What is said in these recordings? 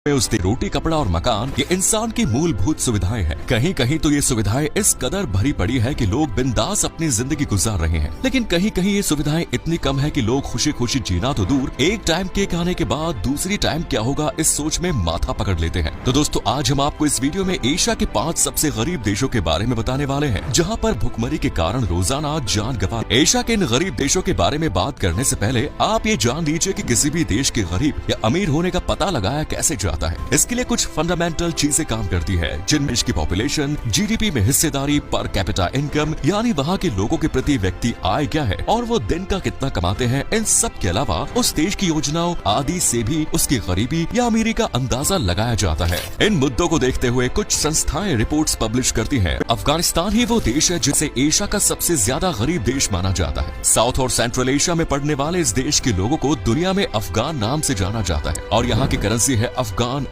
में उसने रोटी, कपड़ा और मकान ये इंसान की मूलभूत सुविधाएं हैं। कहीं कहीं तो ये सुविधाएं इस कदर भरी पड़ी है कि लोग बिंदास अपनी जिंदगी गुजार रहे हैं, लेकिन कहीं कहीं ये सुविधाएं इतनी कम है कि लोग खुशी खुशी जीना तो दूर, एक टाइम केक आने के बाद दूसरी टाइम क्या होगा इस सोच में माथा पकड़ लेते हैं। तो दोस्तों, आज हम आपको इस वीडियो में एशिया के 5 सबसे गरीब देशों के बारे में बताने वाले हैं, जहां पर भुखमरी के कारण रोजाना जान गंवा। एशिया के इन गरीब देशों के बारे में बात करने से पहले आप ये जान लीजिए कि किसी भी देश के गरीब या अमीर होने का पता लगाया कैसे जाता है। इसके लिए कुछ फंडामेंटल चीजें काम करती है, जिनमें इसकी पॉपुलेशन, जीडीपी में हिस्सेदारी, पर कैपिटा इनकम यानी वहाँ के लोगों के प्रति व्यक्ति आय क्या है और वो दिन का कितना कमाते हैं। इन सब के अलावा उस देश की योजनाओं आदि से भी उसकी गरीबी या अमीरी का अंदाजा लगाया जाता है। इन मुद्दों को देखते हुए कुछ संस्थाएं रिपोर्ट्स पब्लिश करती हैं। अफगानिस्तान ही वो देश है जिसे एशिया का सबसे ज्यादा गरीब देश माना जाता है। साउथ और सेंट्रल एशिया में पड़ने वाले इस देश के लोगों को दुनिया में अफगान नाम से जाना जाता है और यहाँ की करेंसी है अफगानी।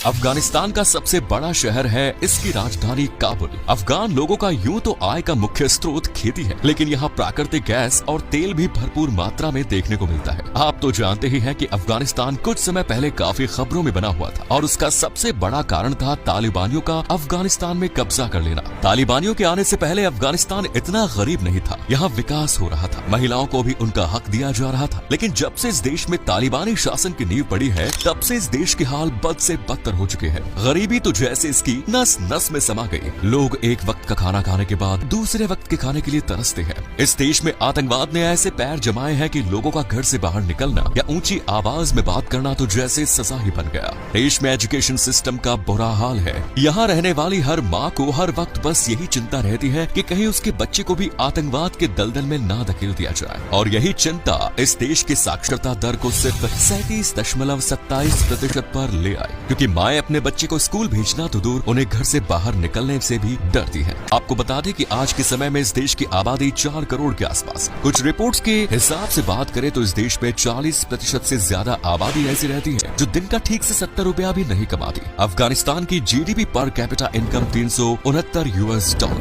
अफगानिस्तान का सबसे बड़ा शहर है इसकी राजधानी काबुल। अफगान लोगों का यूं तो आय का मुख्य स्रोत खेती है, लेकिन यहाँ प्राकृतिक गैस और तेल भी भरपूर मात्रा में देखने को मिलता है। आप तो जानते ही हैं कि अफगानिस्तान कुछ समय पहले काफी खबरों में बना हुआ था और उसका सबसे बड़ा कारण था तालिबानियों का अफगानिस्तान में कब्जा कर लेना। तालिबानियों के आने से पहले अफगानिस्तान इतना गरीब नहीं था, यहाँ विकास हो रहा था, महिलाओं को भी उनका हक दिया जा रहा था। लेकिन जब से इस देश में तालिबानी शासन की नींव पड़ी है, तब से इस देश के हाल बद से बदतर हो चुके हैं। गरीबी तो जैसे इसकी नस नस में समा गई। लोग एक वक्त का खाना खाने के बाद दूसरे वक्त के खाने के लिए तरसते हैं। इस देश में आतंकवाद ने ऐसे पैर जमाए हैं कि लोगों का घर से बाहर निकलना या ऊंची आवाज में बात करना तो जैसे सजा ही बन गया। देश में एजुकेशन सिस्टम का बुरा हाल है। यहाँ रहने वाली हर माँ को हर वक्त बस यही चिंता रहती है कि कहीं उसके बच्चे को भी आतंकवाद के दलदल में ना धकेल दिया जाए, और यही चिंता इस देश के साक्षरता दर को सिर्फ 37.27% पर ले आई, क्योंकि माएं अपने बच्चे को स्कूल भेजना तो दूर, उन्हें घर से बाहर निकलने से भी डरती हैं। आपको बता दें कि आज के समय में इस देश की आबादी 4 करोड़ के आसपास। कुछ रिपोर्ट्स के हिसाब से बात करें तो इस देश में 40% से ज्यादा आबादी ऐसी रहती है जो दिन का ठीक से 70 रुपया भी नहीं कमाती। अफगानिस्तान की जीडीपी पर कैपिटा इनकम $369।